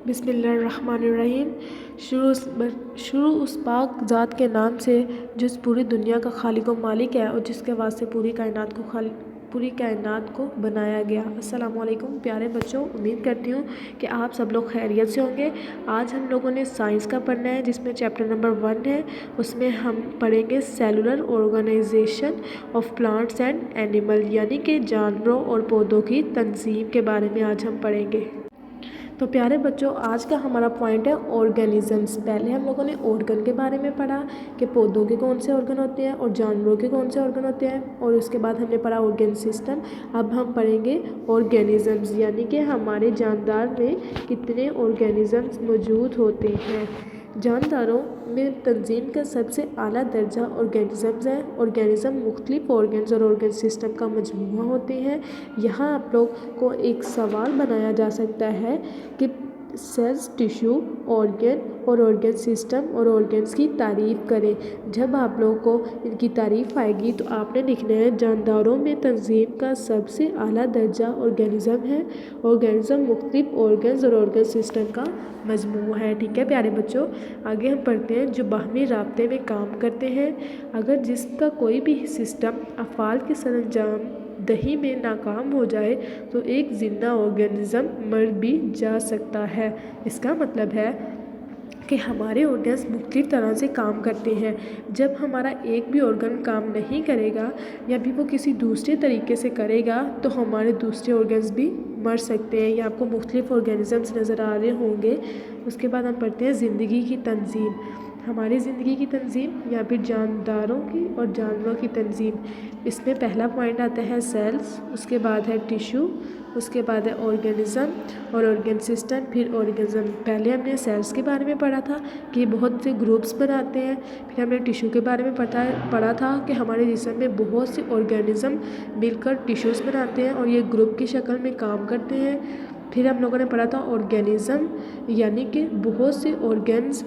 बिस्मिल्लाहिर्रहमानिर्रहीम। शुरू उस पाक ज़ात के नाम से जो इस पूरी दुनिया का खालिक व मालिक है और जिसके वास्ते पूरी कायनात को बनाया गया। अस्सलामु अलैकुम प्यारे बच्चों, उम्मीद करती हूँ कि आप सब लोग खैरियत से होंगे। आज हम लोगों ने साइंस का पढ़ना है, जिसमें चैप्टर नंबर 1 है। उसमें हम पढ़ेंगे cellular organization of plants and animal, यानी कि जानवरों और पौधों की तंजीम के बारे में आज हम पढ़ेंगे। तो प्यारे बच्चों, आज का हमारा पॉइंट है ऑर्गेनिजम्स। पहले हम लोगों ने ऑर्गन के बारे में पढ़ा कि पौधों के कौन से ऑर्गन होते हैं और जानवरों के कौन से ऑर्गन होते हैं, और उसके बाद हमने पढ़ा ऑर्गन सिस्टम। अब हम पढ़ेंगे ऑर्गेनिजम्स, यानी कि हमारे जानदार में कितने ऑर्गेनिजम्स मौजूद होते हैं। जानदारों में तंजीम का सबसे आला दर्जा ऑर्गेनिजम्स है। ऑर्गेनिज्म मुख्तलिफ ऑर्गन्स और ऑर्गन सिस्टम का मजमूआ होते हैं। यहाँ आप लोग को एक सवाल बनाया जा सकता है कि सेल्स, टिश्यू, ऑर्गन और ऑर्गन सिस्टम और ऑर्गन्स की तारीफ़ करें। जब आप लोगों को इनकी तारीफ़ आएगी तो आपने लिखना है जानदारों में तंजीम का सबसे आला दर्जा ऑर्गेनिज्म है। ऑर्गेनिज्म मुख्तलिफ ऑर्गन्स और ऑर्गन सिस्टम का मजमूआ है। ठीक है प्यारे बच्चों, आगे हम पढ़ते हैं जो बाहमी राब्ते में काम करते हैं। अगर जिसका कोई भी सिस्टम अफ़ाल के सरंजाम दही में नाकाम हो जाए तो एक जिंदा ऑर्गेनिज्म मर भी जा सकता है। इसका मतलब है कि हमारे ऑर्गन्स मुख्तलिफ तरह से काम करते हैं। जब हमारा एक भी ऑर्गन काम नहीं करेगा या भी वो किसी दूसरे तरीके से करेगा तो हमारे दूसरे ऑर्गन्स भी मर सकते हैं। ये आपको मुख्तलिफ ऑर्गेनिजम्स नज़र आ रहे होंगे। उसके बाद हम पढ़ते हैं ज़िंदगी की तंजीम। हमारी ज़िंदगी की तंजीम या फिर जानदारों की और जानवरों की तंजीम। इसमें पहला पॉइंट आता है सेल्स, उसके बाद है टिश्यू, उसके बाद है ऑर्गेनिज्म और ऑर्गन सिस्टम, फिर ऑर्गेनिज्म। पहले हमने सेल्स के बारे में पढ़ा था कि बहुत से ग्रुप्स बनाते हैं। फिर हमने टिश्यू के बारे में पढ़ा था कि हमारे जिस्म में बहुत से ऑर्गेनिज्म मिलकर टिश्यूज़ बनाते हैं और ये ग्रुप की शक्ल में काम करते हैं। फिर हम लोगों ने पढ़ा था ऑर्गेनिज्म, यानी कि बहुत से ऑर्गन्स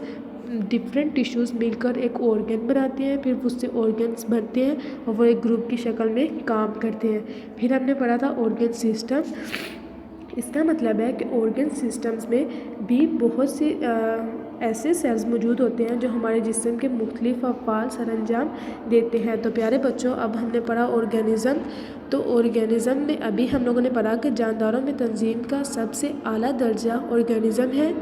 डिफरेंट टिश्यूज़ मिलकर एक ऑर्गन बनाते हैं, फिर उससे ऑर्गन्स बनते हैं और वो एक ग्रुप की शक्ल में काम करते हैं। फिर हमने पढ़ा था ऑर्गन सिस्टम। इसका मतलब है कि ऑर्गन सिस्टम्स में भी बहुत से ऐसे सेल्स मौजूद होते हैं जो हमारे जिस्म के मुख्तलिफ अफ़आल सरअंजाम देते हैं। तो प्यारे बच्चों, अब हमने पढ़ा ऑर्गेनिज्म। तो ऑर्गेनिज्म में अभी हम लोगों ने पढ़ा कि जानदारों में तंजीम का सबसे आला दर्जा ऑर्गेनिज्म है।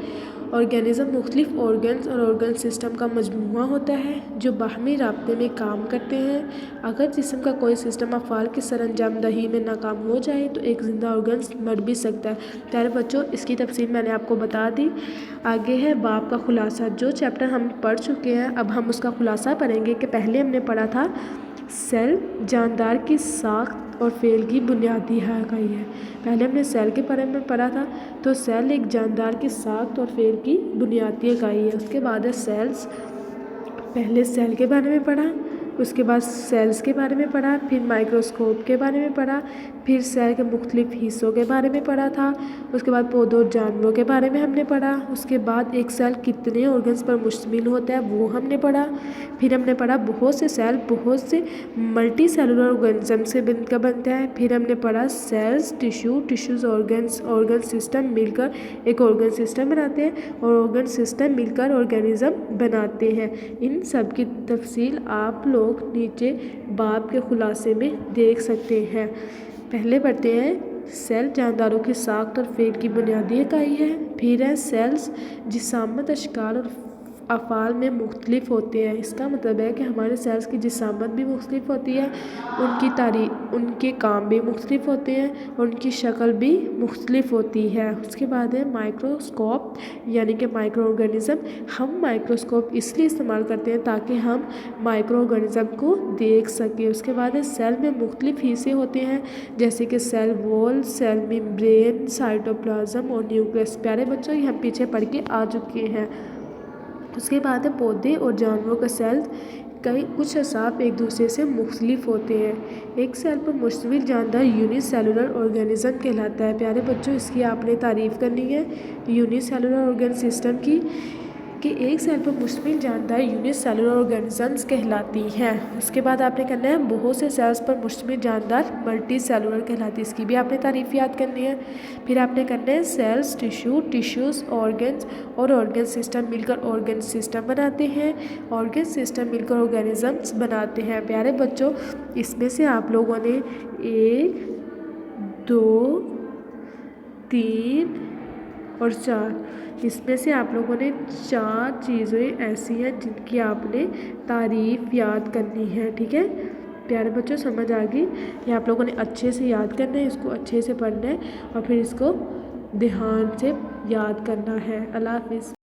ऑर्गेनिज्म मुख्तलिफ ऑर्गन्स और ऑर्गन सिस्टम का मजमूआ होता है जो बाहमी राब्ते में काम करते हैं। अगर जिस्म का कोई सिस्टम अफ़आल की सरअंजाम दही में नाकाम हो जाए तो एक ज़िंदा ऑर्गन मर भी सकता है। प्यारे बच्चों, इसकी तफसील मैंने आपको बता दी। आगे है बाब का खुलासा। जो चैप्टर हम पढ़ चुके हैं अब हम उसका खुलासा पढ़ेंगे। कि पहले हमने पढ़ा था सेल जानदार की साख्त और फेल की बुनियादी इकाई है। पहले हमने सेल के बारे में पढ़ा था। तो सेल एक जानदार की साख्त और फेल की बुनियादी इकाई है। उसके बाद है सेल्स। पहले सेल के बारे में पढ़ा, उसके बाद सेल्स के बारे में पढ़ा, फिर माइक्रोस्कोप के बारे में पढ़ा, फिर सेल के मुख्तलिफ हिस्सों के बारे में पढ़ा था। उसके बाद पौधों और जानवरों के बारे में हमने पढ़ा। उसके बाद एक सेल कितने ऑर्गन्स पर मुश्तमिल होता है वो हमने पढ़ा। फिर हमने पढ़ा बहुत से सेल बहुत से मल्टी सेलुलर ऑर्गेनिज्म से बनता है। फिर हमने पढ़ा सेल्स, टिश्यूज़, ऑर्गन सिस्टम मिलकर एक ऑर्गन सिस्टम बनाते हैं और ऑर्गन सिस्टम मिलकर ऑर्गेनिज्म बनाते हैं। इन सब की तफसील आप लोग नीचे बाब के खुलासे में देख सकते हैं। पहले पढ़ते हैं सेल जानदारों की साख्त और फेल की बुनियादी इकाई है। फिर है सेल्स जिसामत, अशकाल और अफ़ाल में मुख्तलिफ होते हैं। इसका मतलब है कि हमारे सेल्स की जिसामत भी मुख्तलिफ होती है, उनके काम भी मुख्तलिफ होते हैं और उनकी शक्ल भी मुख्तलिफ होती है। उसके बाद है माइक्रोस्कोप, यानी कि माइक्रो ऑर्गेनिज्म। हम माइक्रोस्कोप इसलिए इस्तेमाल करते हैं ताकि हम माइक्रो ऑर्गेनिज्म को देख सकें। उसके बाद है सेल में मुख्तलिफ हिस्से होते हैं, जैसे कि cell wall, cell membrane, cytoplasm और न्यूक्लियस। प्यारे बच्चों, ये हम पीछे पढ़ के आ चुके हैं। उसके बाद है पौधे और जानवरों का सेल। कुछ असाफ एक दूसरे से मुख्तलिफ होते हैं। एक सेल पर मुश्तमिल जानदार यूनिसेलुलर ऑर्गेनिज्म कहलाता है। प्यारे बच्चों, इसकी आपने तारीफ़ करनी है यूनिसेलुलर ऑर्गन सिस्टम की। कि एक सेल पर मुश्तमिल जानदार यूनिट सेलुलर ऑर्गेनिजम्स कहलाती हैं। उसके बाद आपने करना है बहुत से सेल्स पर मुश्तमिल जानदार मल्टी सेलुलर कहलाती है, इसकी भी आपने तारीफ याद करनी है। फिर आपने करना है सेल्स, टिश्यूज़, ऑर्गन्स और ऑर्गन सिस्टम मिलकर ऑर्गन सिस्टम बनाते हैं, ऑर्गन सिस्टम मिलकर ऑर्गेनिजम्स बनाते हैं। प्यारे बच्चों, इसमें से आप लोगों ने 1, 2, 3 और 4, इसमें से आप लोगों ने 4 चीज़ें ऐसी हैं जिनकी आपने तारीफ़ याद करनी है। ठीक है प्यारे बच्चों, समझ आ गई? ये आप लोगों ने अच्छे से याद करना है, इसको अच्छे से पढ़ना है और फिर इसको ध्यान से याद करना है। अल्लाह हाफिज़।